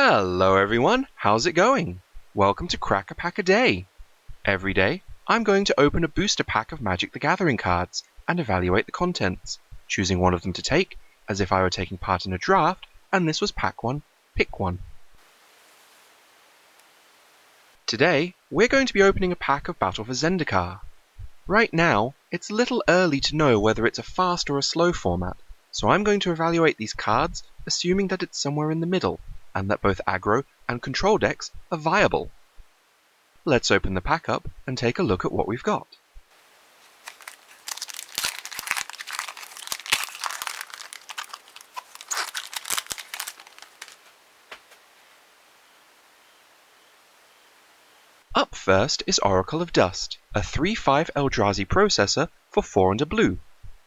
Hello everyone, how's it going? Welcome to Crack a Pack a Day. Every day, I'm going to open a booster pack of Magic the Gathering cards and evaluate the contents, choosing one of them to take, as if I were taking part in a draft and this was pack 1, pick 1. Today, we're going to be opening a pack of Battle for Zendikar. Right now, it's a little early to know whether it's a fast or a slow format, so I'm going to evaluate these cards assuming that it's somewhere in the middle, and that both aggro and control decks are viable. Let's open the pack up and take a look at what we've got. Up first is Oracle of Dust, a 3/5 Eldrazi processor for 4 and a blue.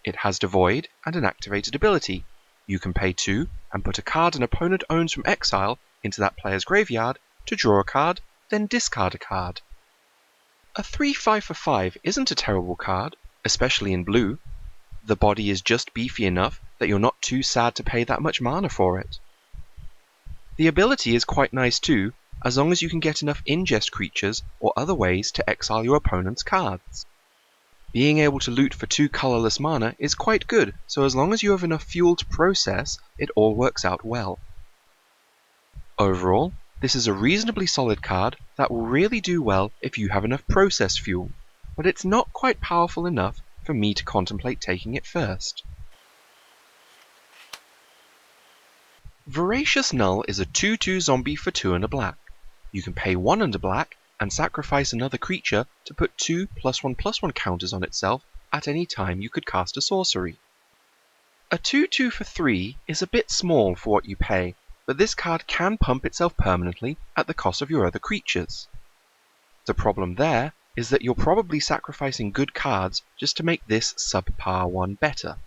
It has Devoid and an activated ability. You can pay 2 and put a card an opponent owns from exile into that player's graveyard to draw a card, then discard a card. A 3/5 for 5 isn't a terrible card, especially in blue. The body is just beefy enough that you're not too sad to pay that much mana for it. The ability is quite nice too, as long as you can get enough ingest creatures or other ways to exile your opponent's cards. Being able to loot for 2 colorless mana is quite good, so as long as you have enough fuel to process, it all works out well. Overall, this is a reasonably solid card that will really do well if you have enough process fuel, but it's not quite powerful enough for me to contemplate taking it first. Voracious Null is a 2/2 zombie for 2 and a black. You can pay 1 and a black and sacrifice another creature to put 2 +1/+1 counters on itself at any time you could cast a sorcery. A 2/2 for 3 is a bit small for what you pay, but this card can pump itself permanently at the cost of your other creatures. The problem there is that you're probably sacrificing good cards just to make this subpar one better.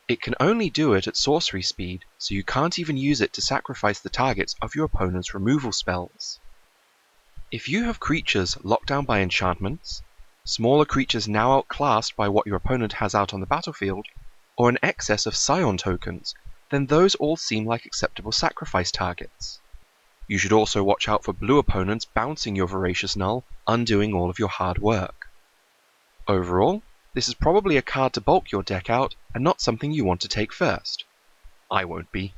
It can only do it at sorcery speed, so you can't even use it to sacrifice the targets of your opponent's removal spells. If you have creatures locked down by enchantments, smaller creatures now outclassed by what your opponent has out on the battlefield, or an excess of Scion tokens, then those all seem like acceptable sacrifice targets. You should also watch out for blue opponents bouncing your Voracious Null, undoing all of your hard work. Overall, this is probably a card to bulk your deck out and not something you want to take first. I won't be.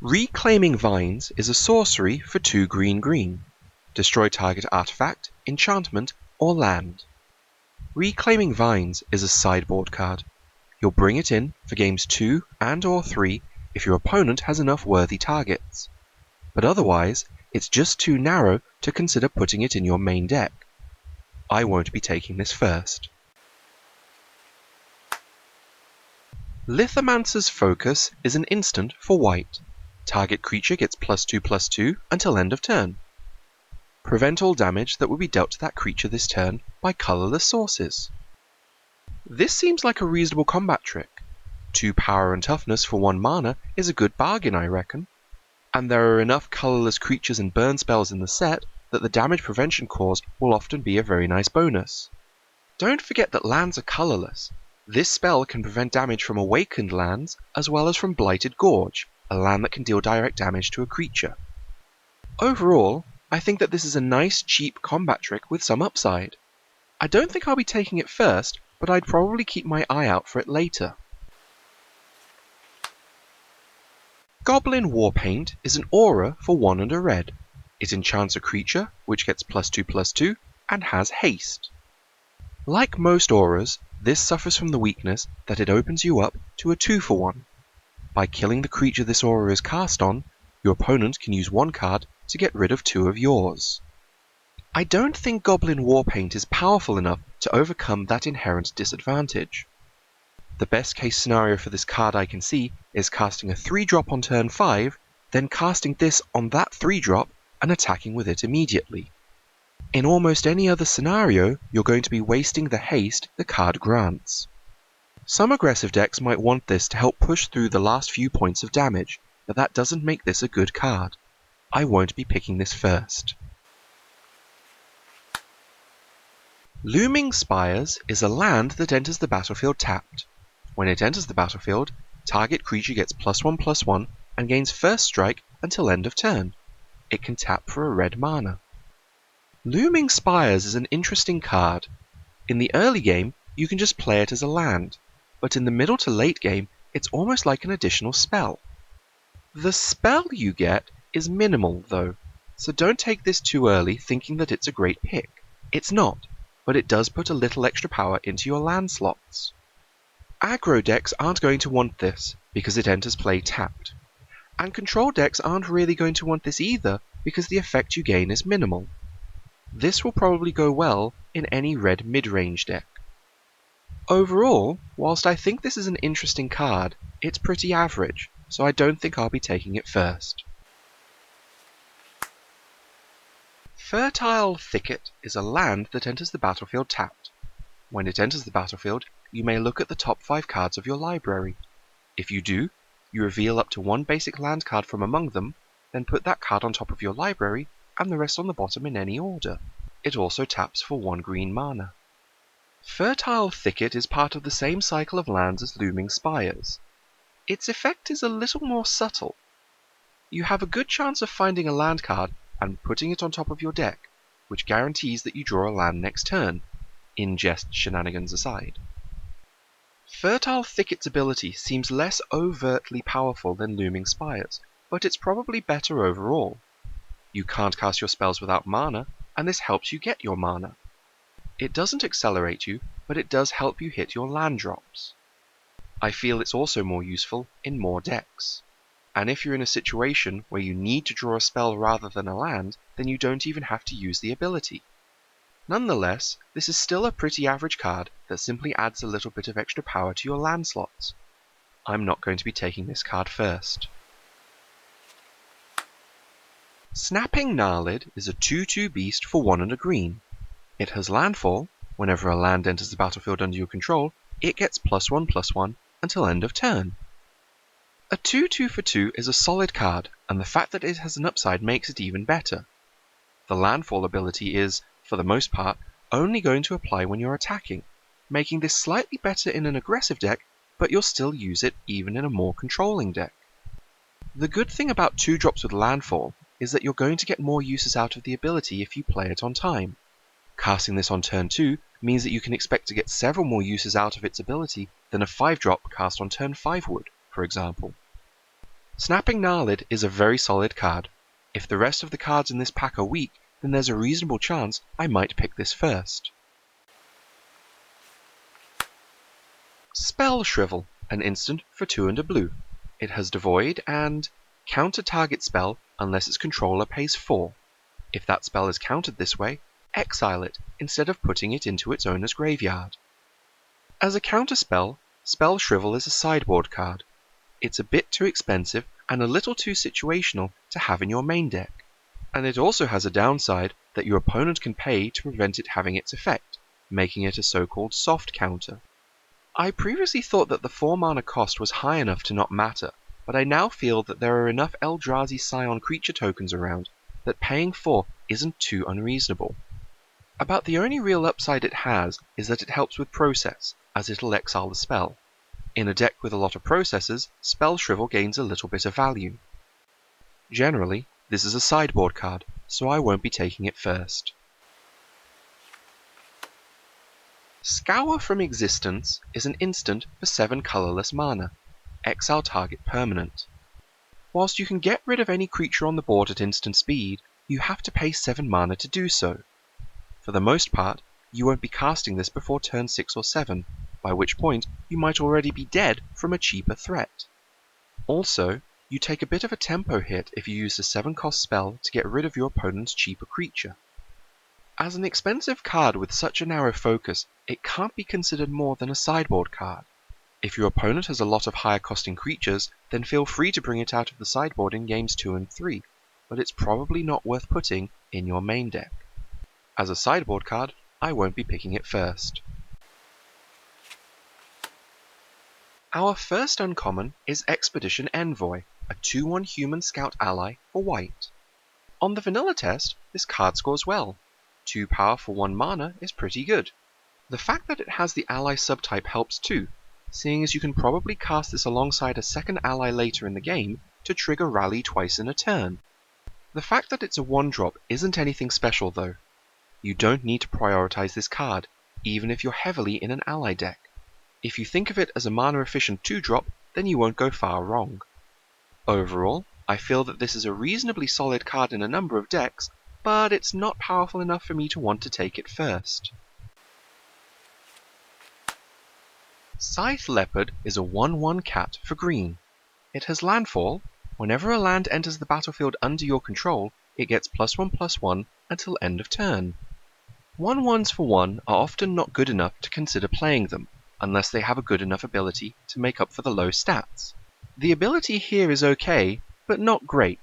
Reclaiming Vines is a sorcery for 2 green. Destroy target artifact, enchantment, or land. Reclaiming Vines is a sideboard card. You'll bring it in for games 2 and or 3 if your opponent has enough worthy targets. But otherwise, it's just too narrow to consider putting it in your main deck. I won't be taking this first. Lytham Answers Focus is an instant for white. Target creature gets +2/+2 until end of turn. Prevent all damage that would be dealt to that creature this turn by colorless sources. This seems like a reasonable combat trick. 2 power and toughness for 1 mana is a good bargain, I reckon. And there are enough colorless creatures and burn spells in the set that the damage prevention cause will often be a very nice bonus. Don't forget that lands are colorless. This spell can prevent damage from awakened lands as well as from Blighted Gorge, a land that can deal direct damage to a creature. Overall, I think that this is a nice cheap combat trick with some upside. I don't think I'll be taking it first, but I'd probably keep my eye out for it later. Goblin War Paint is an aura for 1 and a red. It enchants a creature, which gets +2/+2, and has haste. Like most auras, this suffers from the weakness that it opens you up to a 2 for 1. By killing the creature this aura is cast on, your opponent can use 1 card to get rid of 2 of yours. I don't think Goblin War Paint is powerful enough to overcome that inherent disadvantage. The best case scenario for this card I can see is casting a 3-drop on turn 5, then casting this on that 3-drop and attacking with it immediately. In almost any other scenario, you're going to be wasting the haste the card grants. Some aggressive decks might want this to help push through the last few points of damage, but that doesn't make this a good card. I won't be picking this first. Looming Spires is a land that enters the battlefield tapped. When it enters the battlefield, Target creature gets +1/+1 and gains first strike until end of turn. It can tap for a red mana. Looming Spires is an interesting card. In the early game, you can just play it as a land, but in the middle to late game, it's almost like an additional spell. The spell you get is minimal, though, so don't take this too early thinking that it's a great pick. It's not, but it does put a little extra power into your land slots. Aggro decks aren't going to want this, because it enters play tapped. And control decks aren't really going to want this either, because the effect you gain is minimal. This will probably go well in any red mid-range deck. Overall, whilst I think this is an interesting card, it's pretty average, so I don't think I'll be taking it first. Fertile Thicket is a land that enters the battlefield tapped. When it enters the battlefield, you may look at the top 5 cards of your library. If you do, you reveal up to 1 basic land card from among them, then put that card on top of your library and the rest on the bottom in any order. It also taps for 1 green mana. Fertile Thicket is part of the same cycle of lands as Looming Spires. Its effect is a little more subtle. You have a good chance of finding a land card and putting it on top of your deck, which guarantees that you draw a land next turn, ingest shenanigans aside. Fertile Thicket's ability seems less overtly powerful than Looming Spires, but it's probably better overall. You can't cast your spells without mana, and this helps you get your mana. It doesn't accelerate you, but it does help you hit your land drops. I feel it's also more useful in more decks. And if you're in a situation where you need to draw a spell rather than a land, then you don't even have to use the ability. Nonetheless, this is still a pretty average card that simply adds a little bit of extra power to your land slots. I'm not going to be taking this card first. Snapping Gnarlid is a 2/2 beast for 1 and a green. It has landfall. Whenever a land enters the battlefield under your control, it gets +1/+1 until end of turn. A 2/2 for 2 is a solid card, and the fact that it has an upside makes it even better. The landfall ability is, for the most part, only going to apply when you're attacking, making this slightly better in an aggressive deck, but you'll still use it even in a more controlling deck. The good thing about 2-drops with landfall is that you're going to get more uses out of the ability if you play it on time. Casting this on turn 2 means that you can expect to get several more uses out of its ability than a 5-drop cast on turn 5 would, for example. Snapping Gnarlid is a very solid card. If the rest of the cards in this pack are weak, then there's a reasonable chance I might pick this first. Spell Shrivel, an instant for 2 and a blue. It has Devoid and counter target spell unless its controller pays 4. If that spell is countered this way, exile it instead of putting it into its owner's graveyard. As a counter spell, Spell Shrivel is a sideboard card. It's a bit too expensive and a little too situational to have in your main deck. And it also has a downside that your opponent can pay to prevent it having its effect, making it a so-called soft counter. I previously thought that the 4 mana cost was high enough to not matter, but I now feel that there are enough Eldrazi Scion creature tokens around that paying 4 isn't too unreasonable. About the only real upside it has is that it helps with process, as it'll exile the spell. In a deck with a lot of processes, Spell Shrivel gains a little bit of value. Generally, this is a sideboard card, so I won't be taking it first. Scour from Existence is an instant for 7 colourless mana. Exile target permanent. Whilst you can get rid of any creature on the board at instant speed, you have to pay 7 mana to do so. For the most part, you won't be casting this before turn 6 or 7, by which point you might already be dead from a cheaper threat. Also, you take a bit of a tempo hit if you use a 7-cost spell to get rid of your opponent's cheaper creature. As an expensive card with such a narrow focus, it can't be considered more than a sideboard card. If your opponent has a lot of higher costing creatures, then feel free to bring it out of the sideboard in games 2 and 3, but it's probably not worth putting in your main deck. As a sideboard card, I won't be picking it first. Our first uncommon is Expedition Envoi, a 2/1 human scout ally for white. On the vanilla test, this card scores well. 2 power for 1 mana is pretty good. The fact that it has the ally subtype helps too. seeing as you can probably cast this alongside a second ally later in the game to trigger Rally twice in a turn. The fact that it's a 1-drop isn't anything special though. You don't need to prioritize this card, even if you're heavily in an ally deck. If you think of it as a mana efficient 2-drop, then you won't go far wrong. Overall, I feel that this is a reasonably solid card in a number of decks, but it's not powerful enough for me to want to take it first. Scythe Leopard is a 1/1 cat for green. It has landfall. Whenever a land enters the battlefield under your control, it gets +1/+1 until end of turn. 1/1s for 1 are often not good enough to consider playing them, unless they have a good enough ability to make up for the low stats. The ability here is okay, but not great.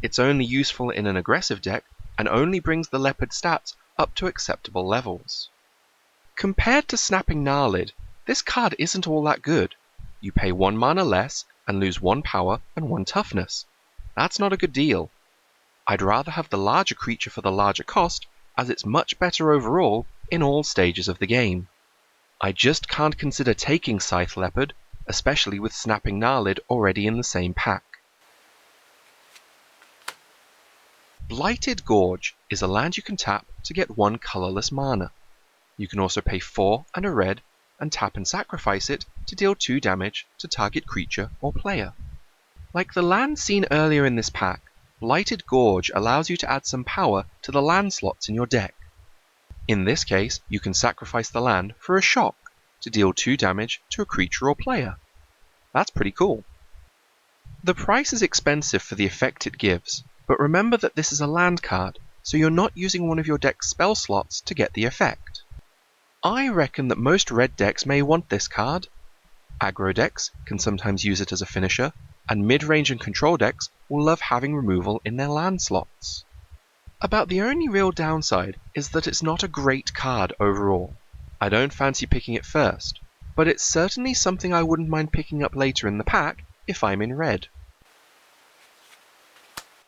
It's only useful in an aggressive deck, and only brings the Leopard stats up to acceptable levels. Compared to Snapping Gnarlid, this card isn't all that good. You pay 1 mana less, and lose 1 power and 1 toughness. That's not a good deal. I'd rather have the larger creature for the larger cost, as it's much better overall in all stages of the game. I just can't consider taking Scythe Leopard, especially with Snapping Gnarlid already in the same pack. Blighted Gorge is a land you can tap to get 1 colorless mana. You can also pay 4 and a red, and tap and sacrifice it to deal 2 damage to target creature or player. Like the land seen earlier in this pack, Blighted Gorge allows you to add some power to the land slots in your deck. In this case, you can sacrifice the land for a shock to deal 2 damage to a creature or player. That's pretty cool. The price is expensive for the effect it gives, but remember that this is a land card, so you're not using one of your deck's spell slots to get the effect. I reckon that most red decks may want this card. Aggro decks can sometimes use it as a finisher, and mid-range and control decks will love having removal in their land slots. About the only real downside is that it's not a great card overall. I don't fancy picking it first, but it's certainly something I wouldn't mind picking up later in the pack if I'm in red.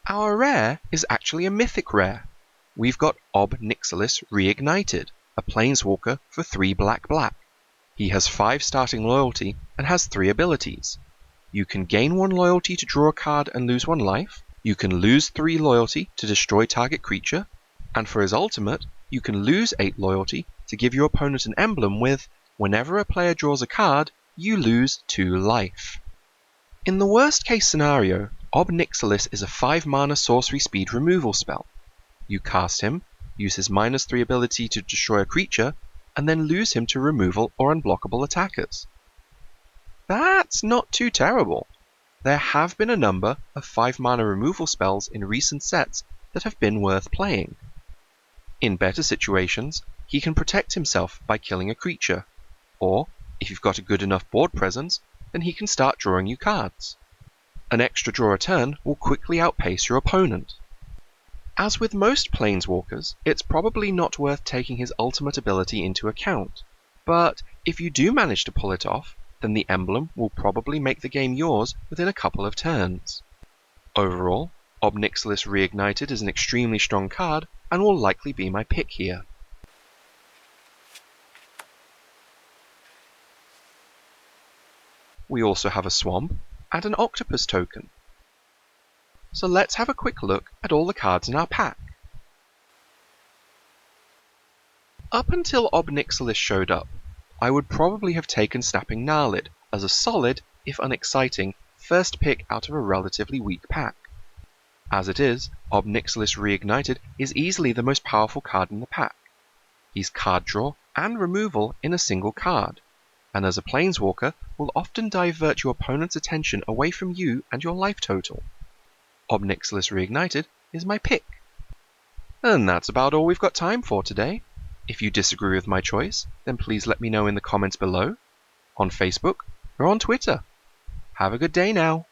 Our rare is actually a mythic rare. We've got Ob Nixilis Reignited, a planeswalker for 3 black. He has 5 starting loyalty and has 3 abilities. You can gain 1 loyalty to draw a card and lose 1 life. You can lose 3 loyalty to destroy target creature. And for his ultimate, you can lose 8 loyalty to give your opponent an emblem with, whenever a player draws a card, you lose 2 life. In the worst case scenario, Ob Nixilis is a 5 mana sorcery speed removal spell. You cast him, use his -3 ability to destroy a creature, and then lose him to removal or unblockable attackers. That's not too terrible. There have been a number of 5 mana removal spells in recent sets that have been worth playing. In better situations, he can protect himself by killing a creature, or, if you've got a good enough board presence, then he can start drawing you cards. An extra draw a turn will quickly outpace your opponent. As with most planeswalkers, it's probably not worth taking his ultimate ability into account, but if you do manage to pull it off, then the emblem will probably make the game yours within a couple of turns. Overall, Ob Nixilis Reignited is an extremely strong card and will likely be my pick here. We also have a swamp and an octopus token. So let's have a quick look at all the cards in our pack. Up until Ob Nixilis showed up, I would probably have taken Snapping Gnarlid as a solid, if unexciting, first pick out of a relatively weak pack. As it is, Ob Nixilis Reignited is easily the most powerful card in the pack. He's card draw and removal in a single card, and as a planeswalker will often divert your opponent's attention away from you and your life total. Ob Nixilis Reignited is my pick. And that's about all we've got time for today. If you disagree with my choice, then please let me know in the comments below, on Facebook, or on Twitter. Have a good day now.